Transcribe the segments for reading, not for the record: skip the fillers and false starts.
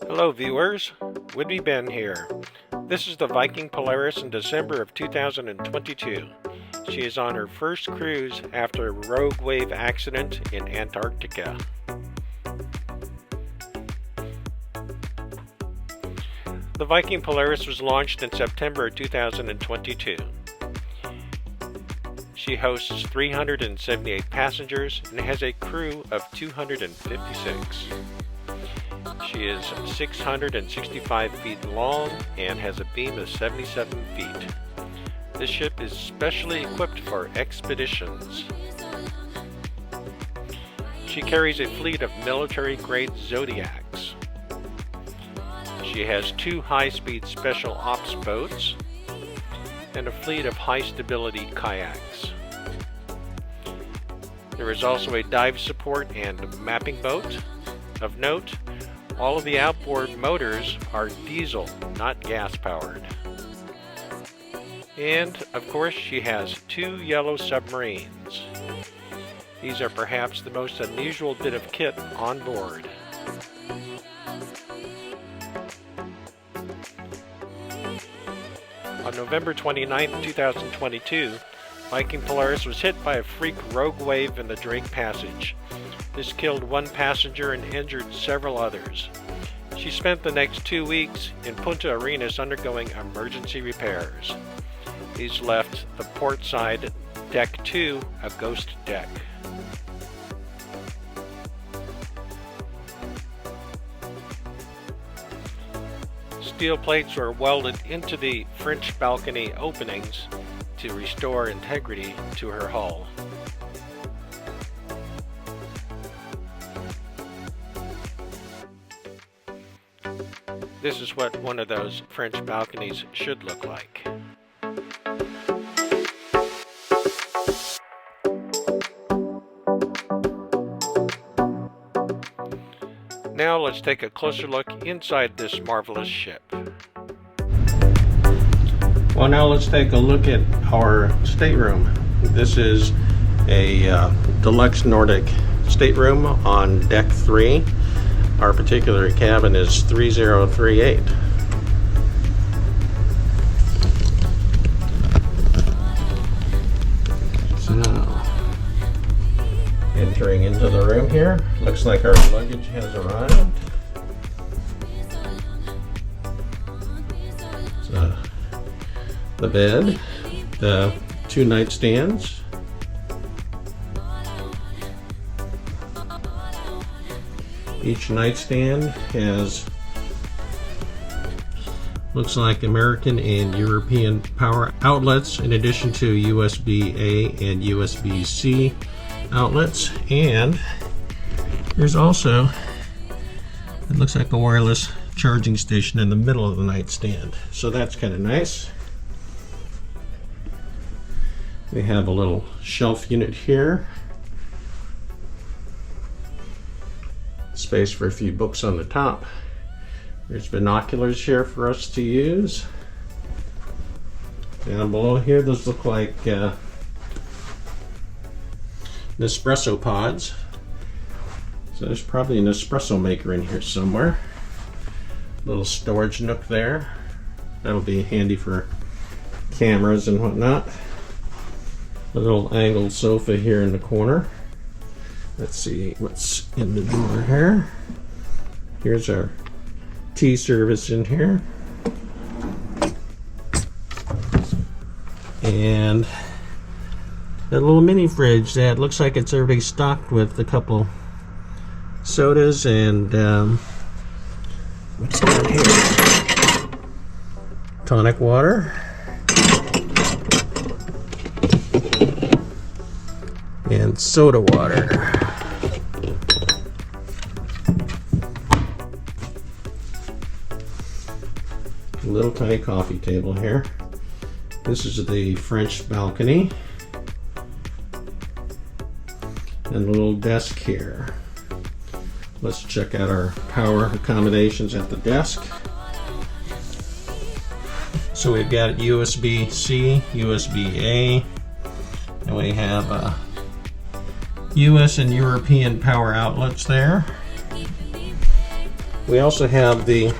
Hello viewers, Woody Ben here. This is the Viking Polaris in December of 2022. She is on her first cruise after a rogue wave accident in Antarctica. The Viking Polaris was launched in September 2022. She hosts 378 passengers and has a crew of 256. She is 665 feet long and has a beam of 77 feet. This ship is specially equipped for expeditions. She carries a fleet of military-grade Zodiacs. She has 2 high-speed special ops boats and a fleet of high-stability kayaks. There is also a dive support and mapping boat. Of note, all of the outboard motors are diesel, not gas-powered. And, of course, she has 2 yellow submarines. These are perhaps the most unusual bit of kit on board. On November 29, 2022, Viking Polaris was hit by a freak rogue wave in the Drake Passage. This killed 1 passenger and injured several others. She spent the next 2 weeks in Punta Arenas undergoing emergency repairs. These left the port side Deck 2 a ghost deck. Steel plates were welded into the French balcony openings to restore integrity to her hull. This is what one of those French balconies should look like. Now let's take a closer look inside this marvelous ship. Well, now let's take a look at our stateroom. This is a deluxe Nordic stateroom on deck 3. Our particular cabin is 3038. So, entering into the room here, looks like our luggage has arrived. So, the bed, the 2 nightstands, each nightstand has, looks like American and European power outlets in addition to USB-A and USB-C outlets, and there's also, it looks like a wireless charging station in the middle of the nightstand, so that's kind of nice. We have a little shelf unit here, space for a few books on the top. There's binoculars here for us to use. Down below here, those look like Nespresso pods. So there's probably an espresso maker in here somewhere. Little storage nook there. That'll be handy for cameras and whatnot. A little angled sofa here in the corner. Let's see what's in the door here. Here's our tea service in here. And a little mini fridge that looks like it's already stocked with a couple sodas and what's down here? Tonic water. And soda water. A little tiny coffee table here. This is the French balcony. And a little desk here. Let's check out our power accommodations at the desk. So we've got USB-C, USB-A, and we have US and European power outlets there. We also have the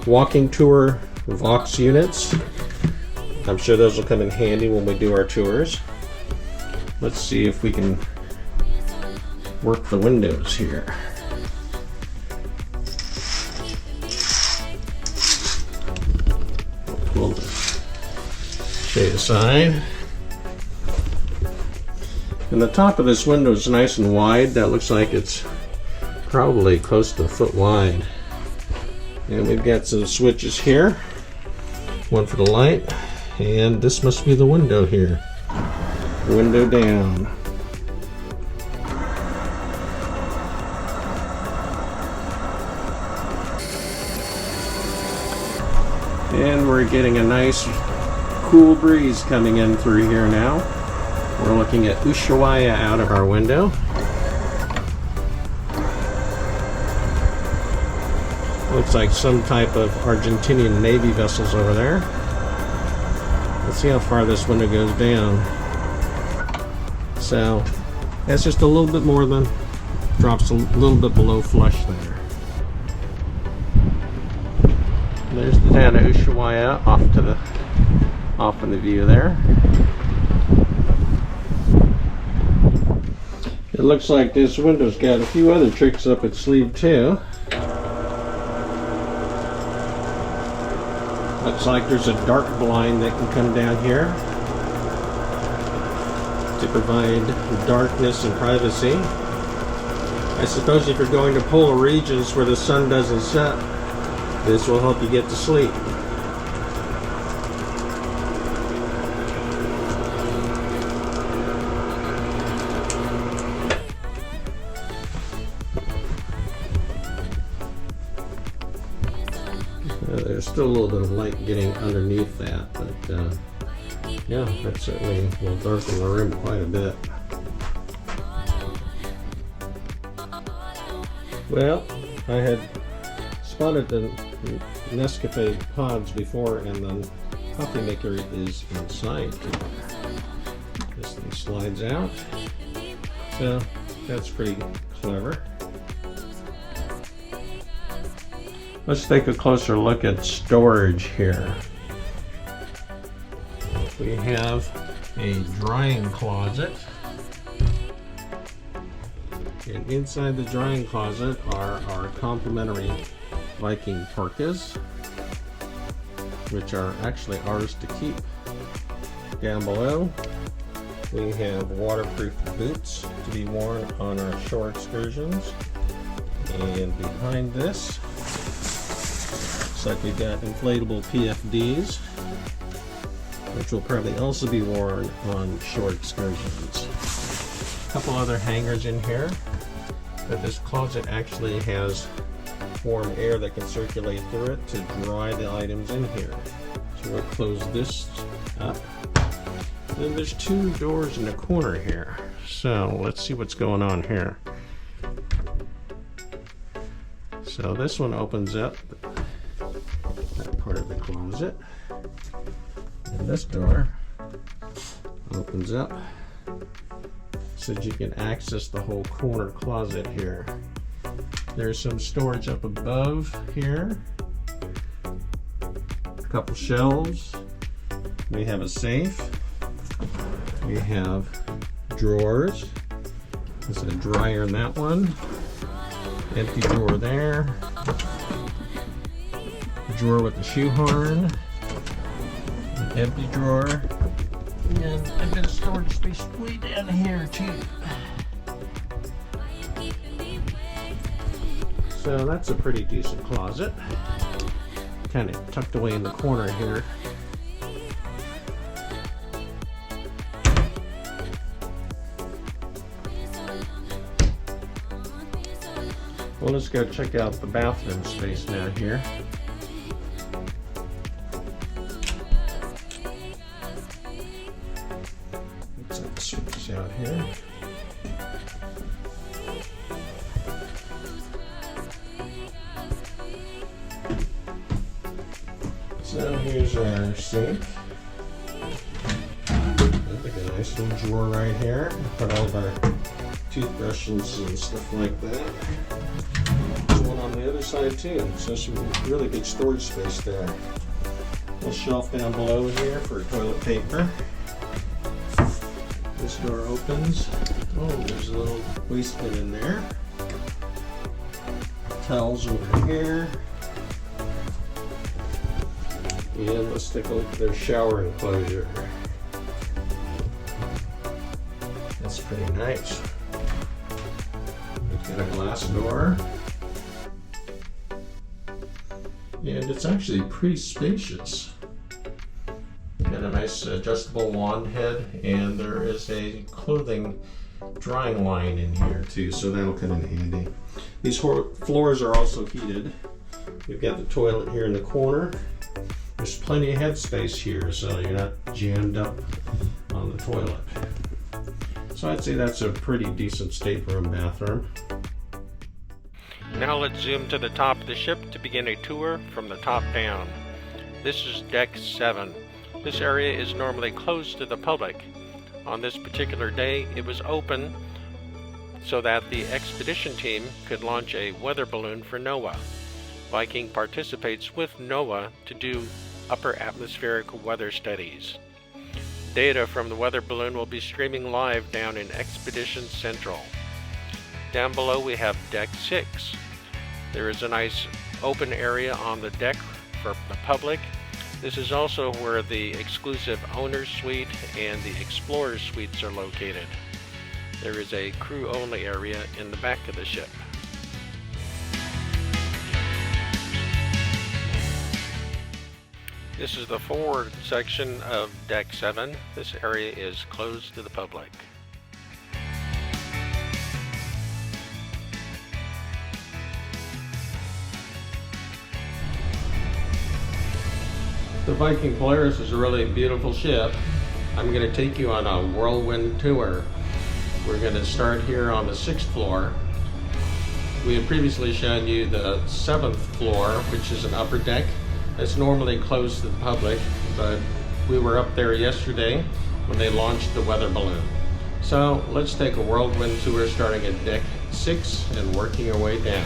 walking tour Vox units. I'm sure those will come in handy when we do our tours. Let's see if we can work the windows here. Pull the shade aside. And the top of this window is nice and wide. That looks like it's probably close to a foot wide. And we've got some switches here. One for the light. And this must be the window here. Window down. And we're getting a nice cool breeze coming in through here now. We're looking at Ushuaia out of our window. Looks like some type of Argentinian Navy vessels over there. Let's see how far this window goes down. So that's just a little bit more than, drops a little bit below flush there. There's the town of Ushuaia off in the view there. It looks like this window's got a few other tricks up its sleeve too. Looks like there's a dark blind that can come down here to provide darkness and privacy. I suppose if you're going to polar regions where the sun doesn't set, this will help you get to sleep. There's still a little bit of light getting underneath that, but yeah, that certainly will darken the room quite a bit. Well, I had spotted the Nescafe pods before, and the coffee maker is inside here. This thing slides out, so that's pretty clever. Let's take a closer look at storage here. We have a drying closet. And inside the drying closet are our complimentary Viking parkas, which are actually ours to keep. Down below, we have waterproof boots to be worn on our shore excursions. And behind this, looks like we've got inflatable PFDs, which will probably also be worn on shore excursions. A couple other hangers in here, but this closet actually has warm air that can circulate through it to dry the items in here. So we'll close this up. Then there's two doors in the corner here. So let's see what's going on here. So this one opens up that part of the closet. And this door opens up so that you can access the whole corner closet here. There's some storage up above here. A couple shelves. We have a safe. We have drawers. There's a dryer in that one. Empty drawer there. A drawer with the shoehorn. An empty drawer. And a bit of storage space way down here too. So that's a pretty decent closet. Kind of tucked away in the corner here. Well, let's go check out the bathroom space now here. Let's switch this out here. So here's our sink. Like a nice little drawer right here. Put all of our toothbrushes and stuff like that. side too, so some really good storage space there. Little shelf down below here for toilet paper. This door opens. Oh, there's a little waste bin in there. Towels over here. And let's take a look at their shower enclosure. That's pretty nice. It's got a glass door. And it's actually pretty spacious. Got a nice adjustable wand head, and there is a clothing drying line in here too, so that'll come in handy. These floors are also heated. We've got the toilet here in the corner. There's plenty of headspace here, so you're not jammed up on the toilet. So I'd say that's a pretty decent stateroom bathroom. Now let's zoom to the top of the ship to begin a tour from the top down. This is Deck 7. This area is normally closed to the public. On this particular day, it was open so that the expedition team could launch a weather balloon for NOAA. Viking participates with NOAA to do upper atmospheric weather studies. Data from the weather balloon will be streaming live down in Expedition Central. Down below we have Deck 6. There is a nice open area on the deck for the public. This is also where the exclusive Owner's Suite and the Explorer's Suites are located. There is a crew-only area in the back of the ship. This is the forward section of Deck 7. This area is closed to the public. The Viking Polaris is a really beautiful ship. I'm going to take you on a whirlwind tour. We're going to start here on the 6th floor. We had previously shown you the 7th floor, which is an upper deck. It's normally closed to the public, but we were up there yesterday when they launched the weather balloon. So let's take a whirlwind tour starting at Deck 6 and working our way down.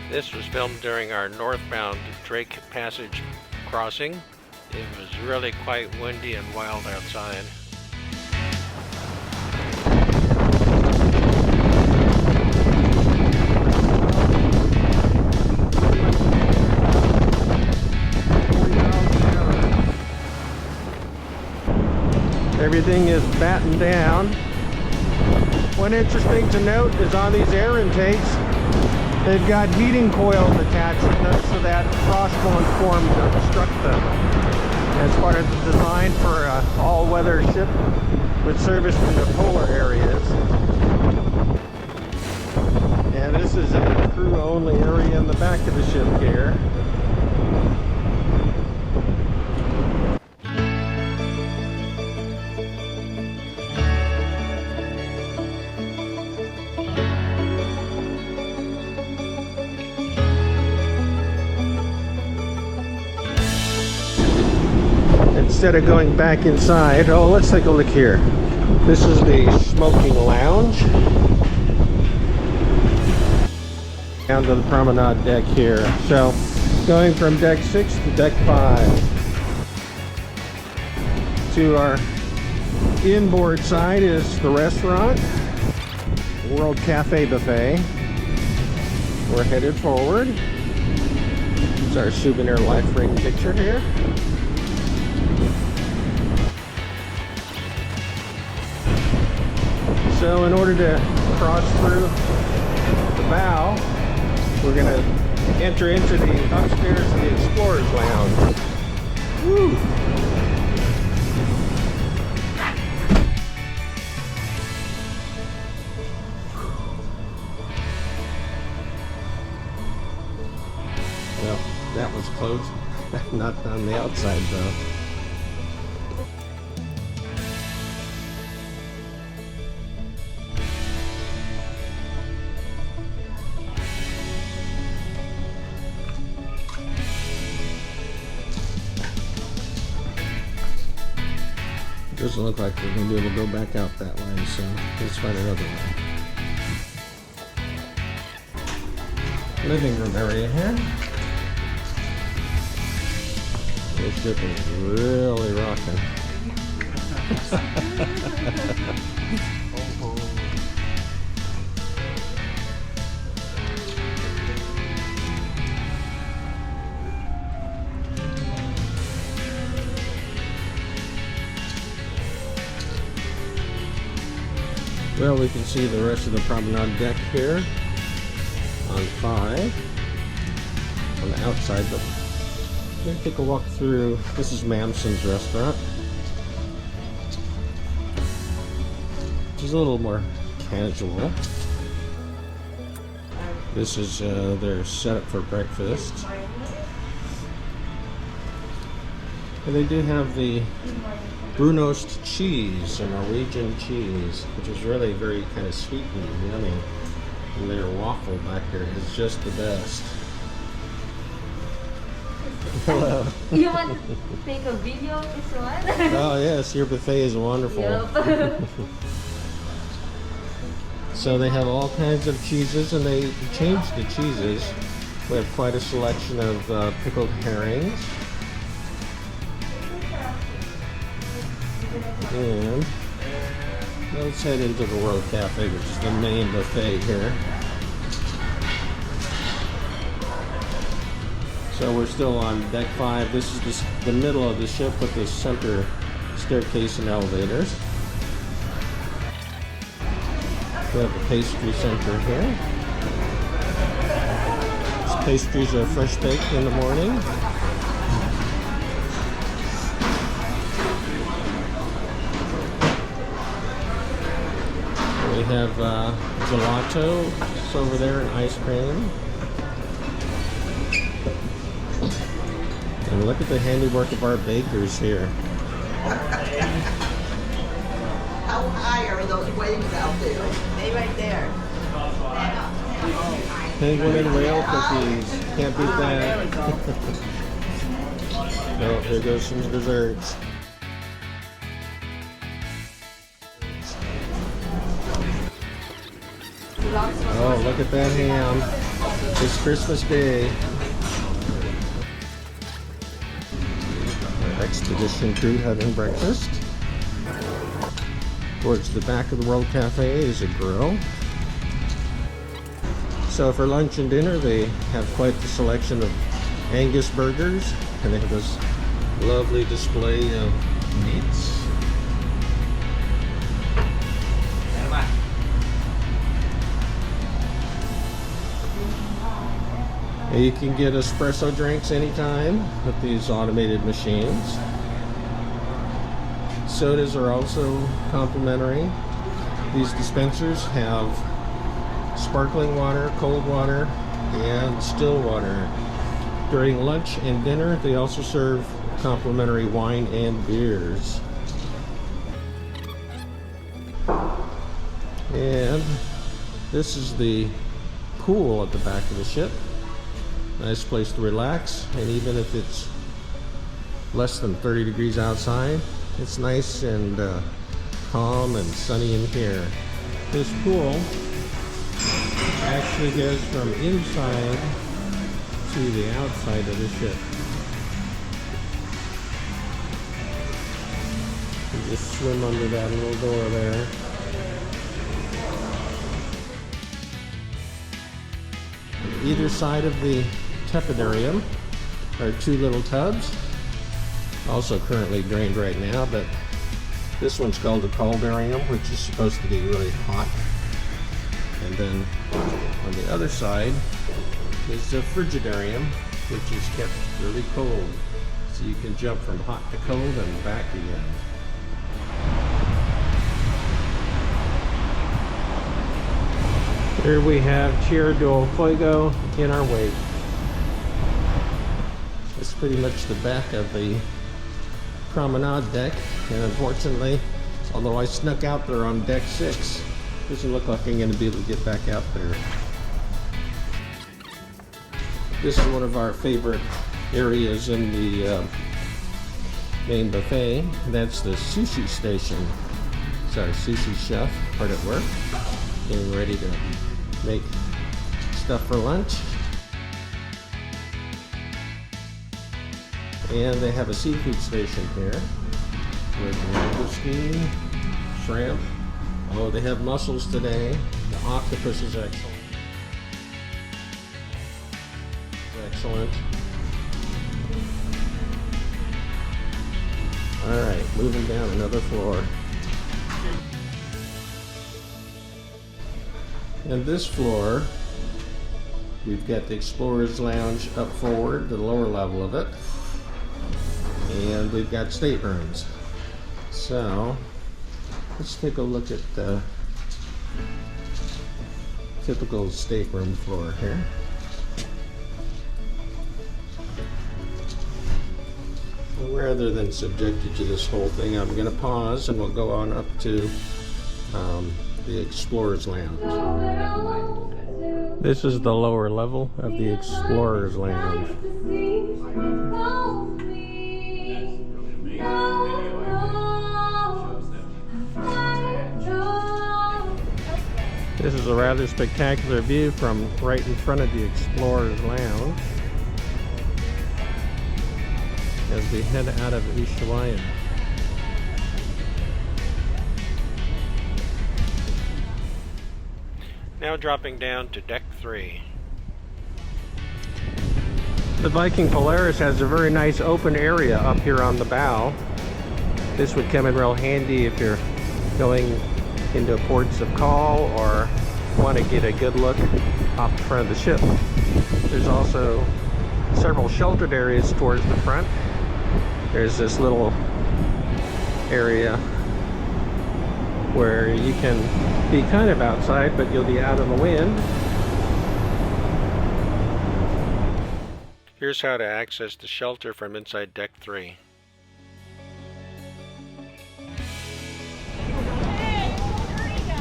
This was filmed during our northbound Drake Passage crossing. It was really quite windy and wild outside. Everything is battened down. One interesting to note is on these air intakes, they've got heating coils attached to them so that frost won't form to obstruct them. As part of the design for an all-weather ship with service to the polar areas. And this is a crew-only area in the back of the ship here. Instead of going back inside, oh, let's take a look here. This is the smoking lounge. Down to the promenade deck here. So, going from Deck 6 to Deck 5. To our inboard side is the restaurant, World Cafe Buffet. We're headed forward. It's our souvenir life ring picture here. So in order to cross through the bow, we're going to enter into the upstairs of the Explorer's Lounge. Woo! Well, that was closed. Not on the outside though. Doesn't look like we're going to be able to go back out that way, so let's find another way. Living room area here. This ship is really rocking. Well, we can see the rest of the promenade deck here on 5 on the outside, but we're going to take a walk through. This is Mamson's restaurant, which is a little more casual. This is their setup for breakfast. And they do have the Brunost cheese, a Norwegian cheese, which is really very kind of sweet and yummy. And their waffle back here is just the best. Hello. You want to take a video of this one? Oh yes, your buffet is wonderful. Yep. So they have all kinds of cheeses, and they changed the cheeses. We have quite a selection of pickled herrings. And let's head into the World Cafe, which is the main buffet here. So we're still on deck 5. This is the middle of the ship with the center staircase and elevators. We have the pastry center here. These pastries are fresh baked in the morning. We have gelato, it's over there, and ice cream. And look at the handiwork of our bakers here. How high are those wings out there? They right there. Penguin and whale cookies. Can't beat that. Oh, here goes some desserts. Oh, look at that ham. It's Christmas Day. Our expedition crew having breakfast. Towards the back of the World Cafe is a grill. So for lunch and dinner, they have quite the selection of Angus burgers, and they have this lovely display of meats. And you can get espresso drinks anytime with these automated machines. Sodas are also complimentary. These dispensers have sparkling water, cold water, and still water. During lunch and dinner, they also serve complimentary wine and beers. And this is the pool at the back of the ship. Nice place to relax, and even if it's less than 30 degrees outside, it's nice and calm and sunny in here. This pool actually goes from inside to the outside of the ship. You just swim under that little door there. Either side of the tepidarium are 2 little tubs, also currently drained right now, but this one's called the caldarium, which is supposed to be really hot. And then on the other side is the frigidarium, which is kept really cold, so you can jump from hot to cold and back again. Here we have Tierra del Fuego in our wake. It's pretty much the back of the promenade deck, and unfortunately, although I snuck out there on deck 6, doesn't look like I'm going to be able to get back out there. This is one of our favorite areas in the main buffet. That's the sushi station. It's our sushi chef hard at work, getting ready to make stuff for lunch. And they have a seafood station here with langoustine, shrimp. Oh, they have mussels today. The octopus is excellent. Excellent. Alright, moving down another floor. And this floor, we've got the Explorer's Lounge up forward, the lower level of it. And we've got staterooms. So, let's take a look at the typical stateroom floor here. Rather than subject you to this whole thing, I'm going to pause and we'll go on up to the Explorer's Lounge. This is the lower level of the Explorer's Lounge. This is a rather spectacular view from right in front of the Explorer's Lounge as we head out of Ushuaia. Now dropping down to deck 3. The Viking Polaris has a very nice open area up here on the bow. This would come in real handy if you're going into ports of call or want to get a good look off the front of the ship. There's also several sheltered areas towards the front. There's this little area where you can be kind of outside, but you'll be out of the wind. Here's how to access the shelter from inside deck 3.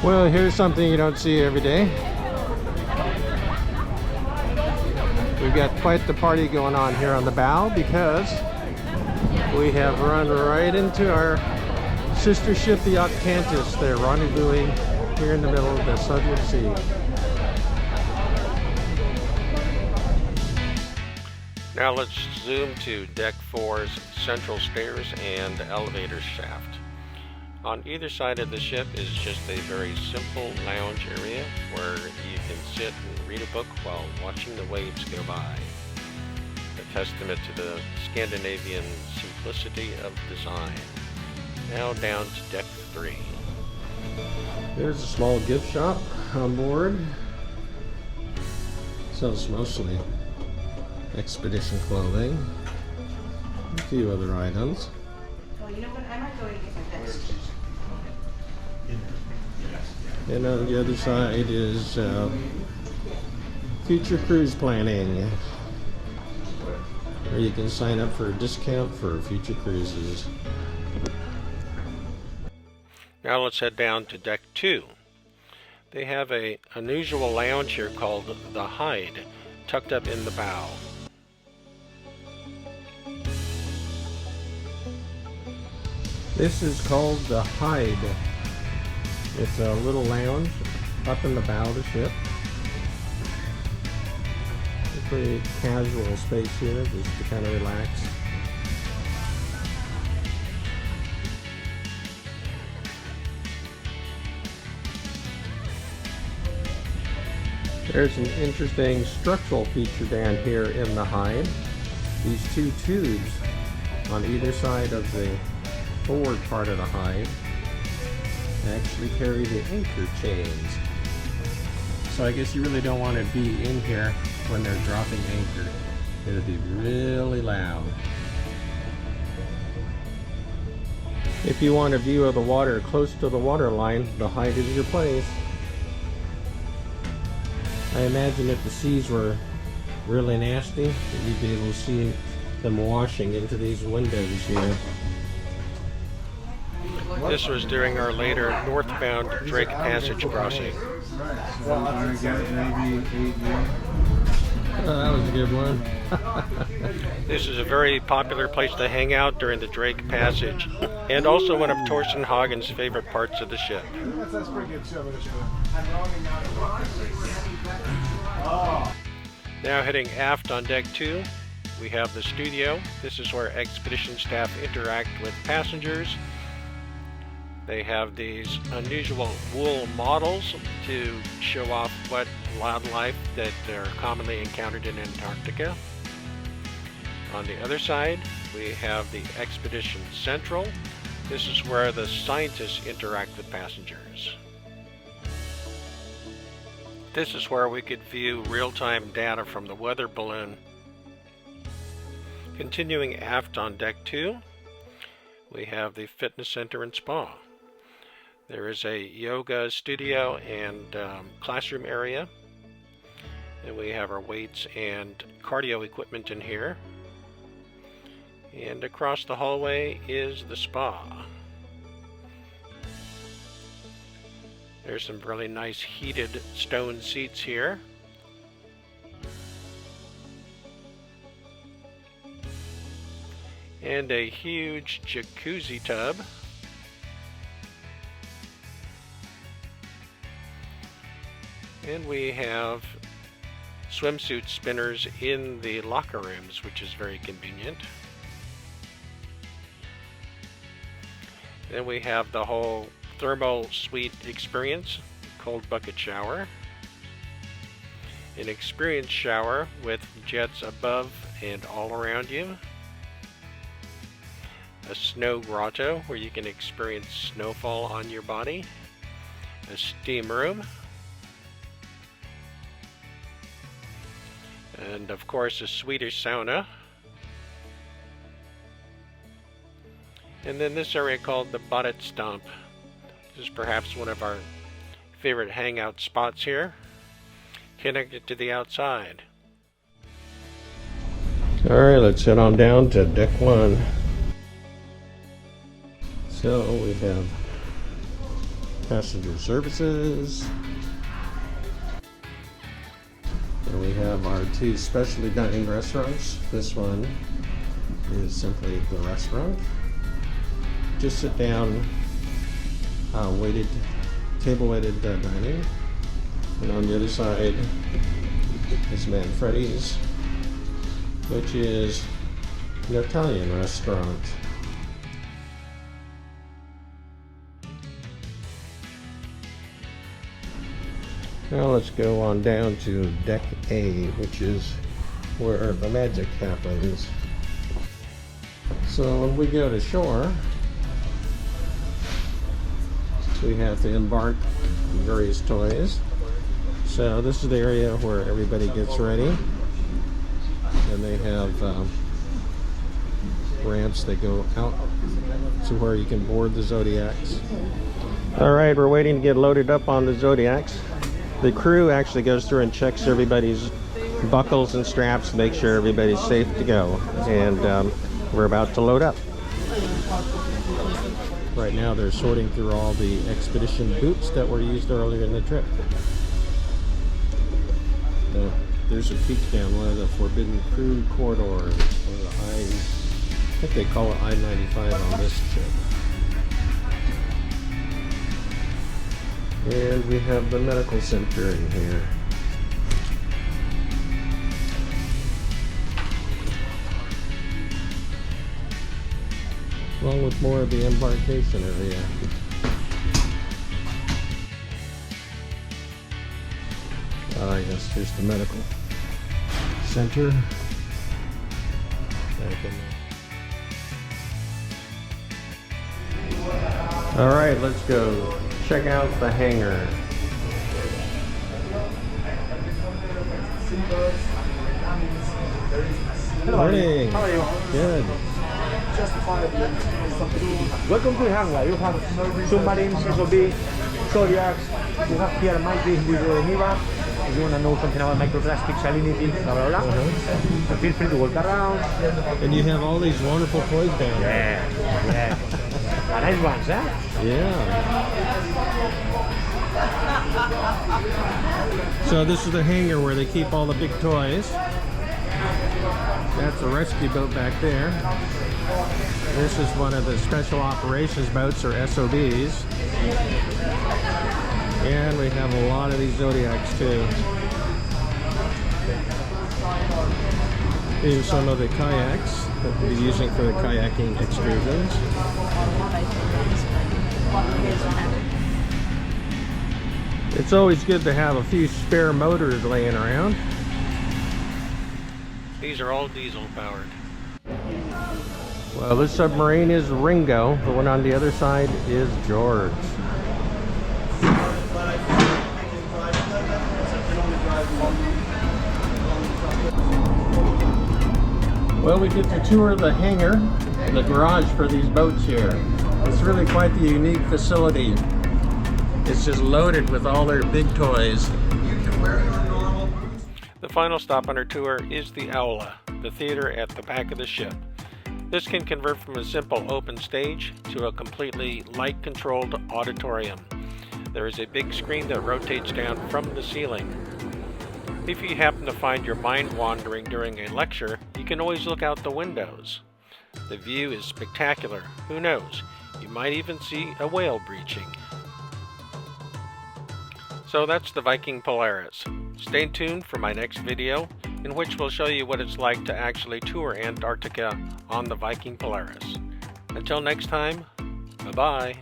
Well, here's something you don't see every day. We've got quite the party going on here on the bow because we have run right into our sister ship, the Octantis. They're rendezvousing here in the middle of the Southern Sea. Now let's zoom to deck 4's central stairs and elevator shaft. On either side of the ship is just a very simple lounge area where you can sit and read a book while watching the waves go by. A testament to the Scandinavian simplicity of design. Now down to deck 3. There's a small gift shop on board. Sells mostly expedition clothing. A few other items. Oh, you know what? I might go and get my vest. And on the other side is future cruise planning, where you can sign up for a discount for future cruises. Now let's head down to deck 2. They have an unusual lounge here called the Hide, tucked up in the bow. This is called the Hide. It's a little lounge up in the bow of the ship. A pretty casual space here just to kind of relax. There's an interesting structural feature down here in the Hide. These two tubes on either side of the forward part of the Hide actually carry the anchor chains. So I guess you really don't want to be in here when they're dropping anchor. It'll be really loud. If you want a view of the water close to the water line, the Hide is your place. I imagine if the seas were really nasty, that you'd be able to see them washing into these windows here. This was during our later northbound Drake Passage crossing. That was a good one. This is a very popular place to hang out during the Drake Passage, and also one of Torsten Hagen's favorite parts of the ship. That's pretty good too. Now heading aft on deck 2, we have the studio. This is where expedition staff interact with passengers. They have these unusual wool models to show off what wildlife that are commonly encountered in Antarctica. On the other side, we have the Expedition Central. This is where the scientists interact with passengers. This is where we could view real-time data from the weather balloon. Continuing aft on deck 2, we have the fitness center and spa. There is a yoga studio and classroom area. And we have our weights and cardio equipment in here. And across the hallway is the spa. There's some really nice heated stone seats here. And a huge jacuzzi tub. And we have swimsuit spinners in the locker rooms, which is very convenient. Then we have the whole thermal suite experience, cold bucket shower, an experience shower with jets above and all around you, a snow grotto where you can experience snowfall on your body, a steam room, and of course a Swedish sauna. And then this area called the Badet Stump. This is perhaps one of our favorite hangout spots here, connected to the outside. Alright, let's head on down to deck 1. So we have passenger services. And we have our 2 specialty dining restaurants. This one is simply the restaurant. Just sit down, table-weighted dining. And on the other side is Manfredi's, which is an Italian restaurant. Now let's go on down to deck A, which is where the magic happens. So when we go to shore, we have to embark various toys. So this is the area where everybody gets ready. And they have ramps that go out to where you can board the Zodiacs. Alright, we're waiting to get loaded up on the Zodiacs. The crew actually goes through and checks everybody's buckles and straps to make sure everybody's safe to go. And we're about to load up. Right now they're sorting through all the expedition boots that were used earlier in the trip. There's a peek down one of the forbidden crew corridors, or the I think they call it I-95 on this ship. And we have the medical center in here. Along with more of the embarkation area. Yes, here's the medical center. Alright, let's go check out the hangar. Morning. How are you? Good. Welcome to the hangar. You have submarines, SOB, Zodiacs. You have here Mikey with Niva. If you want to know something about microplastic, salinity, blah blah blah. So feel free to walk around. And you have all these wonderful toys down there. Yeah. Nice ones, huh? Yeah. So this is the hangar where they keep all the big toys. That's a rescue boat back there. This is one of the special operations boats, or SOBs. And we have a lot of these Zodiacs too. These are some of the kayaks that we'll be using for the kayaking excursions. It's always good to have a few spare motors laying around. These are all diesel powered. Well, this submarine is Ringo. The one on the other side is George. Well, we get to tour the hangar and the garage for these boats here. It's really quite the unique facility. It's just loaded with all their big toys. The final stop on our tour is the Aula, the theater at the back of the ship. This can convert from a simple open stage to a completely light-controlled auditorium. There is a big screen that rotates down from the ceiling. If you happen to find your mind wandering during a lecture, you can always look out the windows. The view is spectacular. Who knows? You might even see a whale breaching. So that's the Viking Polaris. Stay tuned for my next video, in which we'll show you what it's like to actually tour Antarctica on the Viking Polaris. Until next time, bye-bye.